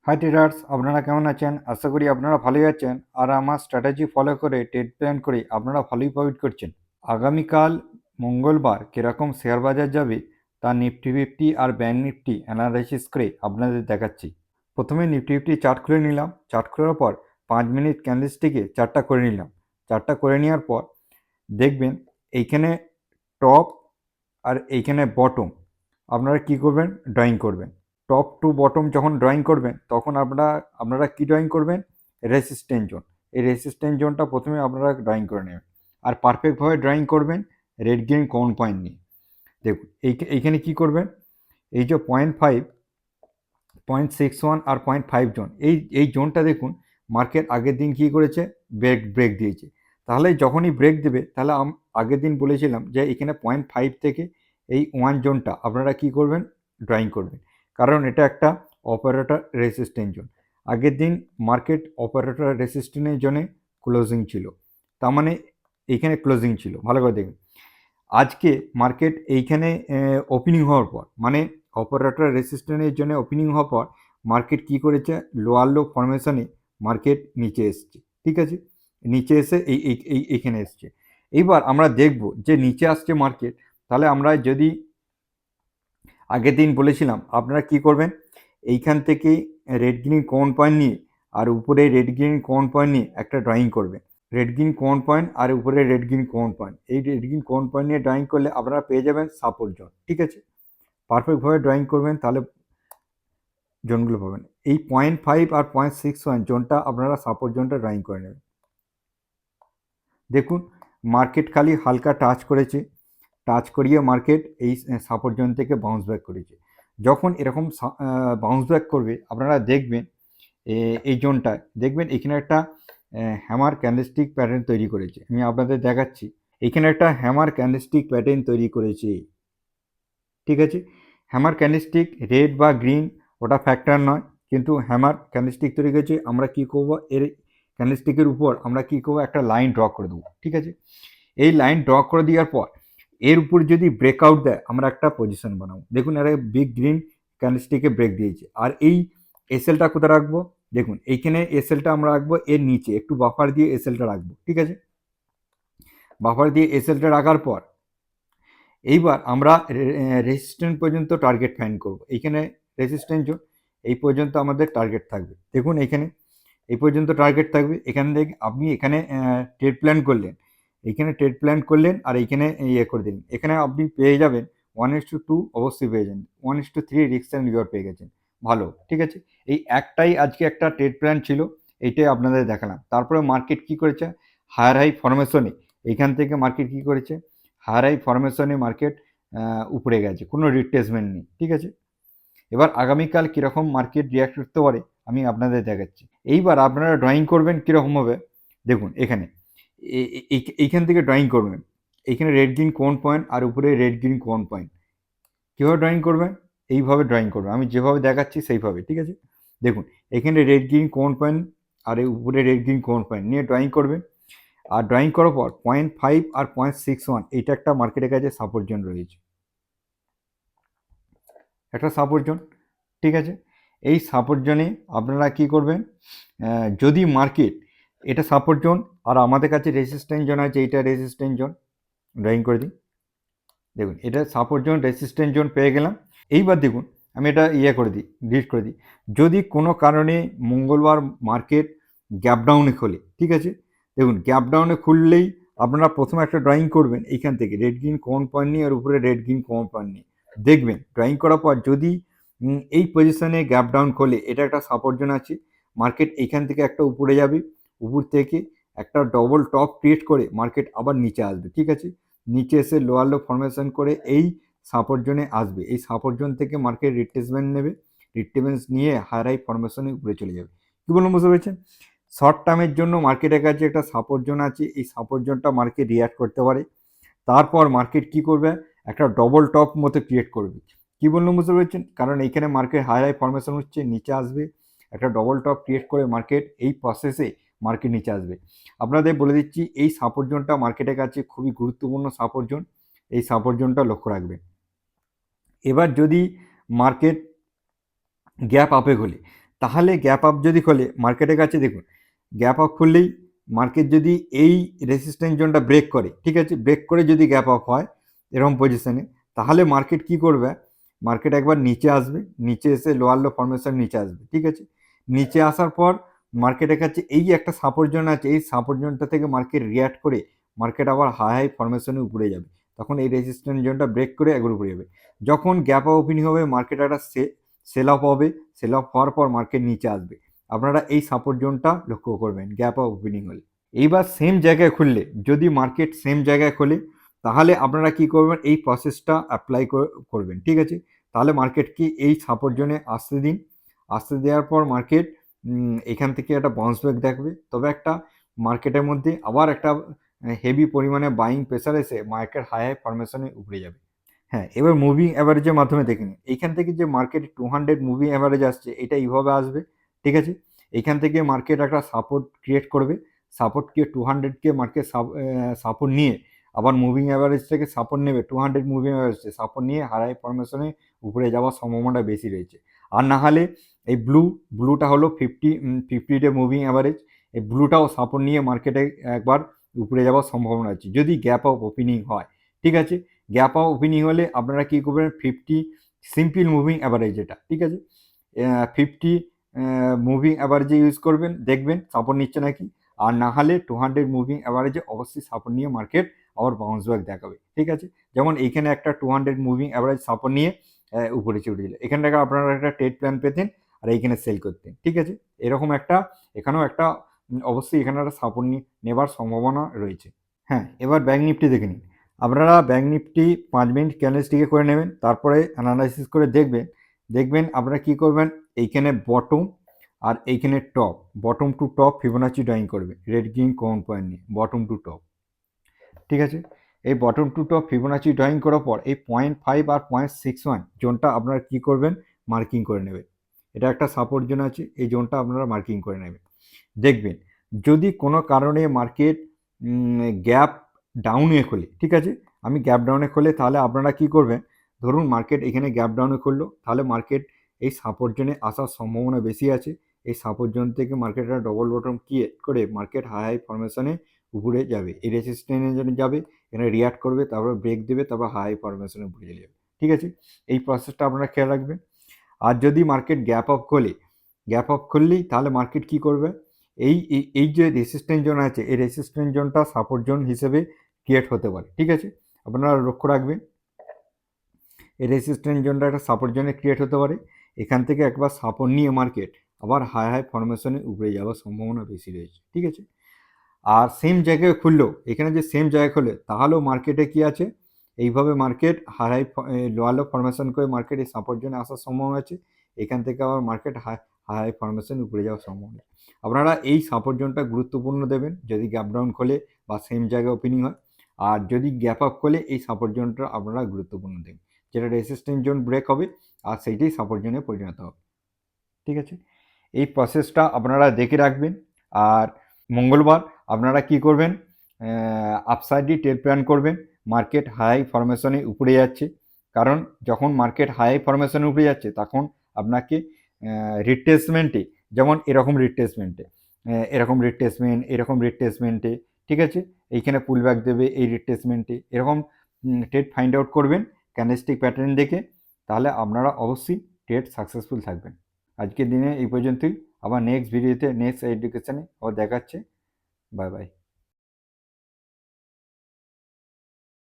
High traders, আপনারা কেমন আছেন? আশা করি আপনারা ভালোই আছেন আর আমার স্ট্র্যাটেজি ফলো করে ট্রেড প্ল্যান করে আপনারা ভালোই প্রফিট করছেন। আগামীকাল মঙ্গলবার কীরকম শেয়ার বাজার যাবে তা নিফটি ফিফটি আর ব্যাঙ্ক নিফটি অ্যানালাইসিস করে আপনাদের দেখাচ্ছি। প্রথমে নিফটি ফিফটি চার্ট খুলে নিলাম। চার্ট খোলার পর 5 মিনিট ক্যান্ডেলস্টিকে চারটা করে নিলাম। চারটা করে নেওয়ার পর দেখবেন এইখানে টপ আর এইখানে বটম আপনারা কি করবেন, ড্রয়িং করবেন। টপ টু বটম যখন ড্রয়িং করবেন তখন আপনারা কি ড্রয়িং করবেন, রেসিস্ট্যান্ট জোন। এই রেসিস্ট্যান্ট জোনটা প্রথমে আপনারা ড্রয়িং করে নেবেন আর পারফেক্টভাবে ড্রয়িং করবেন রেড গ্রিন কোন পয়েন্ট নিয়ে। দেখুন এইখানে কি করবেন, এই যে 0.5, 0.61 আর 0.5 জোন, এই জোনটা দেখুন মার্কেট আগের দিন কি করেছে, ব্রেক দিয়েছে। তাহলে যখনই ব্রেক দেবে তাহলে আগের দিন বলেছিলাম যে এখানে 0.5 থেকে এই 1 জোনটা আপনারা কি করবেন, ড্রয়িং করবেন, কারণ এটা একটা অপারেটর রেসিস্ট্যান্ট জোন। আগের দিন মার্কেট অপারেটর রেসিস্ট্যান্টের জোনে ক্লোজিং ছিল, তার মানে এইখানে ক্লোজিং ছিল। ভালো করে দেখুন আজকে মার্কেট এইখানে ওপেনিং হওয়ার পর, মানে অপারেটর রেসিস্ট্যান্টের জন্য ওপেনিং হওয়ার পর মার্কেট কি করেছে, লোয়ার লো ফরমেশনে মার্কেট নিচে এসছে। ঠিক আছে, নিচে এসে এইখানে এসছে। এইবার আমরা দেখব যে নিচে আসছে মার্কেট, তাহলে আমরা যদি আগের দিন বলেছিলাম আপনারা কি করবেন, এইখান থেকে রেড গ্রিন কোন পয়েন্ট নিয়ে আর উপরে রেড গ্রিন কোন পয়েন্ট নিয়ে একটা ড্রয়িং করবেন। রেড গ্রিন কোন পয়েন্ট আর উপরে রেড গ্রিন কোন পয়েন্ট, এই রেড গ্রিন কোন পয়েন্ট নিয়ে ড্রয়িং করলে আপনারা পেয়ে যাবেন সাপোর্ট জোন। ঠিক আছে, পারফেক্টভাবে ড্রয়িং করবেন তাহলে জোনগুলো পাবেন। এই 0.5 আর 0.61 জোনটা আপনারা সাপোর্ট জোনটা ড্রয়িং করে নেবেন। দেখুন মার্কেট খালি হালকা টাচ করেছে, টাচ করিয়ে মার্কেট এই সাপোর্ট জোন থেকে বাউন্স ব্যাক করেছে। যখন এরকম বাউন্স ব্যাক করবে আপনারা দেখবেন এই জোনটা দেখবেন এখানে একটা হ্যামার ক্যান্ডেলস্টিক প্যাটার্ন তৈরি করেছে। আমি আপনাদের দেখাচ্ছি, এখানে একটা হ্যামার ক্যান্ডেলস্টিক প্যাটার্ন তৈরি করেছে। ঠিক আছে, হ্যামার ক্যান্ডেলস্টিক রেড বা গ্রিন ওটা ফ্যাক্টর নয়, কিন্তু হ্যামার ক্যান্ডেলস্টিক তৈরি করেছে। আমরা কি করব, এর ক্যান্ডেলস্টিকের উপর আমরা কি করব, একটা লাইন ড্র করে দেবো। ঠিক আছে, এই লাইন ড্র করে দেওয়ার পর এর উপর যদি ব্রেকআউট দেয় আমরা একটা পজিশন বানাবো। দেখুন এর বিগ গ্রিন ক্যান্ডেলস্টিকে ব্রেক দিয়েছে, আর এই এসএলটা কোথায় রাখবো, দেখুন এইখানে এসএলটা আমরা রাখবো এর নিচে, একটু বাফার দিয়ে এসএলটা রাখবো। ঠিক আছে, বাফার দিয়ে এসএলটা রাখার পর এইবার আমরা রেজিস্ট্যান্ট পর্যন্ত টার্গেট ফাইন্ড করব। এইখানে রেজিস্ট্যান্ট জোন, এই পর্যন্ত আমাদের টার্গেট থাকবে। দেখুন এখানে এই পর্যন্ত টার্গেট থাকবে। এখান থেকে আপনি এখানে ট্রেড প্ল্যান করলেন, এইখানে ট্রেড প্ল্যান করলেন আর এইখানে ইয়ে করে দিলেন, এখানে আপনি পেয়ে যাবেন 1:2 অবশ্যই পেয়ে যাবেন, 1:3 রিস্ক অ্যান্ড রিওয়ার্ড পেয়ে গেছেন। ভালো, ঠিক আছে, এই একটাই আজকে একটা ট্রেড প্ল্যান ছিল, এইটাই আপনাদের দেখালাম। তারপরে মার্কেট কি করেছে, হায়ার হাই ফরমেশনে এইখান থেকে মার্কেট কি করেছে, হায়ার হাই ফরমেশনে মার্কেট উপরে গেছে, কোনো রিট্রেসমেন্ট নেই। ঠিক আছে, এবার আগামীকাল কীরকম মার্কেট রিয়াক্ট করতে পারে আমি আপনাদের দেখাচ্ছি। এইবার আপনারা ড্রয়িং করবেন কীরকম হবে, দেখুন এখানে এইখান থেকে ড্রয়িং করবেন, এইখানে রেড গ্রিন কোন পয়েন্ট আর উপরে রেড গ্রিন কোন পয়েন্ট। কীভাবে ড্রয়িং করবেন, এইভাবে ড্রয়িং করবেন, আমি যেভাবে দেখাচ্ছি সেইভাবে। ঠিক আছে, দেখুন এখানে রেড গ্রিন কোন পয়েন্ট আর উপরে রেড গ্রিন কোন পয়েন্ট নিয়ে ড্রয়িং করবেন। আর ড্রয়িং করার পর 0.5 আর 0.61 এইটা একটা মার্কেটের কাছে সাপোর্ট জোন রয়েছে, একটা সাপোর্ট জোন। ঠিক আছে, এই সাপোর্ট জোনে আপনারা কি করবেন, যদি মার্কেট এটা সাপোর্ট জোন আর আমাদের কাছে রেজিস্ট্যান্ট জোন আছে, এইটা রেজিস্ট্যান্ট জোন, ড্রয়িং করে দিই। দেখুন এটা সাপোর্ট জোন রেজিস্ট্যান্ট জোন পেয়ে গেলাম। এইবার দেখুন আমি এটা করে দিই, ডিলিট করে দিই। যদি কোনো কারণে মঙ্গলবার মার্কেট গ্যাপ ডাউনে খোলে, ঠিক আছে, দেখুন গ্যাপ ডাউনে খুললেই আপনারা প্রথমে একটা ড্রয়িং করবেন এইখান থেকে রেড গ্রিন কোন পয়েন্ট নিয়ে আর উপরে রেড গ্রিন কোন পয়েন্ট নিয়ে। দেখবেন ড্রয়িং করার পর যদি এই পজিশনে গ্যাপ ডাউন খোলে, এটা একটা সাপোর্ট জোন আছে, মার্কেট এইখান থেকে একটা উপরে যাবে, উপর থেকে একটা ডবল টপ ক্রিয়েট করে মার্কেট আবার নিচে আসবে। ঠিক আছে, নিচে এসে লোয়ার লো ফরমেশন করে এই সাপোর্ট জোনে আসবে, এই সাপোর্ট জোন থেকে মার্কেট রিট্রেসমেন্ট নেবে, রিট্রেসমেন্ট নিয়ে হায়ার হাই ফরমেশনে উপরে চলে যাবে। কী বলুন, বুঝতে পেরেছেন? শর্ট টার্মের জন্য মার্কেটের কাছে একটা সাপোর্ট জোন আছে, এই সাপোর্ট জোনটা মার্কেট রিয়াক্ট করতে পারে। তারপর মার্কেট কি করবে, একটা ডবল টপ মতো ক্রিয়েট করবে। কী বললাম, বুঝতে পেরেছেন? কারণ এইখানে মার্কেট হায়ার হাই ফরমেশন হচ্ছে, নিচে আসবে, একটা ডবল টপ ক্রিয়েট করে মার্কেট এই প্রসেসে মার্কেট নিচে আসবে। আপনাদের বলে দিচ্ছি এই সাপোর্ট জোনটা মার্কেটের কাছে খুবই গুরুত্বপূর্ণ সাপোর্ট জোন, এই সাপোর্ট জোনটা লক্ষ্য রাখবেন। এবার যদি মার্কেট গ্যাপ আপে খোলে তাহলে গ্যাপ আপ যদি খোলে মার্কেটের কাছে, দেখুন গ্যাপ আপ খুললেই মার্কেট যদি এই রেসিস্ট্যান্স জোনটা ব্রেক করে, ঠিক আছে, ব্রেক করে যদি গ্যাপ আপ হয় এরকম পজিশনে, তাহলে মার্কেট কি করবে, মার্কেট একবার নিচে আসবে, নিচে এসে লোয়ার লো ফরমেশন নিচে আসবে, ঠিক আছে। নিচে আসার পর মার্কেটের কাছে এই যে একটা সাপোর্ট জোন আছে, এই সাপোর্ট জোনটা থেকে মার্কেট রিয়াক্ট করে মার্কেট আবার হাই ফরমেশনে উপরে যাবে, তখন এই রেজিস্ট্যান্স জোনটা ব্রেক করে একবার উপরে যাবে। যখন গ্যাপ আপ ওপেনিং হবে মার্কেট একটা সেল অফ হবে, সেল অফ হওয়ার পর মার্কেট নিচে আসবে। আপনারা এই সাপোর্ট জোনটা লক্ষ্য করবেন গ্যাপ আপ ওপেনিং হলে। এইবার সেম জায়গায় খুললে, যদি মার্কেট সেম জায়গায় খোলে তাহলে আপনারা কি করবেন, এই প্রসেসটা অ্যাপ্লাই করবেন, ঠিক আছে। তাহলে মার্কেটকে এই সাপোর্ট জোনে আসতে দিন, আসতে দেওয়ার পর মার্কেট এখান থেকে একটা বাউন্স ব্যাক দেখবে, তবে একটা মার্কেটের মধ্যে আবার একটা হেভি পরিমাণে বাইং প্রেসার এসে মার্কেট হাই হাই ফরমেশনে উপরে যাবে। হ্যাঁ, এবার মুভিং অ্যাভারেজের মাধ্যমে দেখে নিন। এইখান থেকে যে মার্কেট 200 মুভিং অ্যাভারেজ আসছে, এটা এইভাবে আসবে, ঠিক আছে। এইখান থেকে মার্কেট একটা সাপোর্ট ক্রিয়েট করবে, সাপোর্টকে 200কে মার্কেট সাপোর্ট নিয়ে আবার মুভিং অ্যাভারেজ থেকে সাপোর্ট নেবে, 200 মুভিং অ্যাভারেজ সাপোর্ট নিয়ে হাই ফরমেশনে উপরে যাওয়ার সম্ভাবনাটা বেশি রয়েছে। আর না হলে এই ব্লুটা হলো 50 ডে মুভিং অ্যাভারেজ, এই ব্লুটাও সাপোর্ট নিয়ে মার্কেটে একবার উপরে যাওয়ার সম্ভাবনা আছে যদি গ্যাপ অফ ওপেনিং হয়, ঠিক আছে। গ্যাপ আপ ওপেনিং হলে আপনারা কী করবেন, 50 সিম্পল মুভিং অ্যাভারেজ, এটা ঠিক আছে, 50 মুভিং অ্যাভারেজে ইউজ করবেন, দেখবেন সাপোর্ট নিচ্ছে নাকি। আর না হলে 200 মুভিং অ্যাভারেজে অবশ্যই সাপোর্ট নিয়ে মার্কেট আবার বাউন্স ব্যাক দেখাবে, ঠিক আছে। যেমন এইখানে একটা 200 মুভিং অ্যাভারেজ সাপোর্ট নিয়ে উপরে চলে দিল, এখান থেকে আপনারা একটা ট্রেড প্ল্যান পেতেন আর এইখানে সেল করতেন, ঠিক আছে। এরকম একটা এখানেও একটা অবশ্যই এখানে একটা সাপোর্ট নেবার সম্ভাবনা রয়েছে। হ্যাঁ, এবার ব্যাঙ্ক নিফটি দেখে নিন। আপনারা ব্যাঙ্ক নিফটি 5 মিনিট ক্যান্ডেলস্টিকে করে নেবেন, তারপরে অ্যানালাইসিস করে দেখবেন আপনারা কি করবেন, এইখানে বটম আর এইখানে top, bottom to top Fibonacci drawing করবে রেড গ্রিন কমন পয়েন্ট নিয়ে, বটম টু টপ, ঠিক আছে। এই bottom to top Fibonacci drawing করার পর এই 0.5 আর 0.61 জোনটা আপনারা কি করবেন, মার্কিং করে নেবেন। এটা একটা সাপোর্ট জোন আছে, এই জোনটা আপনারা মার্কিং করে নেবেন। দেখবেন যদি কোনো কারণে মার্কেট গ্যাপ ডাউনে খোলে, ঠিক আছে, আমি গ্যাপ ডাউনে খোলে তাহলে আপনারা কি করবেন, ধরুন মার্কেট এখানে গ্যাপ ডাউনে খুললো, তাহলে মার্কেট এই সাপোর্ট জোনে আসার সম্ভাবনা বেশি আছে। এই সাপোর্ট জোন থেকে মার্কেটটা ডবল বটম ক্রিয়েট করে মার্কেট হাই ফরমেশনে উপরে যাবে, এই রেজিস্ট্যান্সের জন্য যাবে, এখানে রিয়াক্ট করবে, তারপর ব্রেক দেবে, তারপর হাই ফরমেশনে উপরে চলে যাবে, ঠিক আছে। এই প্রসেসটা আপনারা খেয়াল রাখবেন। আর যদি মার্কেট গ্যাপ আপ খোলে, গ্যাপ আপ খুললেই তাহলে মার্কেট কি করবে, এই যে রেসিস্ট্যান্স জোন আছে, এই রেসিস্ট্যান্স জোনটা সাপোর্ট জোন হিসেবে ক্রিয়েট হতে পারে, ঠিক আছে। আপনারা লক্ষ্য রাখবেন এই রেসিস্ট্যান্স জোনটা একটা সাপোর্ট জোনে ক্রিয়েট হতে পারে, এখান থেকে একবার সাপোর্ট নিয়ে মার্কেট আবার হাই হাই ফরমেশনে উপরে যাওয়ার সম্ভাবনা বেশি রয়েছে, ঠিক আছে। আর সেম জায়গায় খুললো, এখানে যে সেম জায়গায় খোলে তাহলেও মার্কেটে কি আছে, এইভাবে market high lower low formation করে মার্কেট এই সাপোর্ট জোনে আসার সম্ভাবনা আছে, এখান থেকে আবার মার্কেট হাই ফরমেশন উপরে যাওয়ার সম্ভাবনা আছে। আপনারা এই সাপোর্ট জোনটা গুরুত্বপূর্ণ দেবেন যদি গ্যাপ ডাউন খোলে বা সেম জায়গায় ওপেনিং হয়। আর যদি গ্যাপ আপ খোলে এই সাপোর্ট জোনটা আপনারা গুরুত্বপূর্ণ দেবেন, যেটা রেসিস্ট্যান্স জোন ব্রেক হবে আর সেইটাই সাপোর্ট জোনে পরিণত হবে, ঠিক আছে। এই প্রসেসটা আপনারা দেখে রাখবেন। আর মঙ্গলবার আপনারা কি করবেন, আপসাইডে ট্রেড প্ল্যান করবেন, মার্কেট হাই ফরমেশনে উপরে যাচ্ছে, কারণ যখন মার্কেট হাই ফরমেশনে উপরে যাচ্ছে তখন আপনাকে রিট্রেসমেন্টে, যেমন এরকম রিট্রেসমেন্টে, ঠিক আছে, এইখানে পুল ব্যাক দেবে এই রিট্রেসমেন্টে, এরকম ট্রেড ফাইন্ড আউট করবেন ক্যান্ডেলস্টিক প্যাটার্ন দেখে, তাহলে আপনারা অবশ্যই ট্রেড সাকসেসফুল থাকবেন। আজকের দিনে এই পর্যন্তই, আবার নেক্সট ভিডিওতে নেক্সট এডুকেশনে আবার দেখাচ্ছে। Bye bye.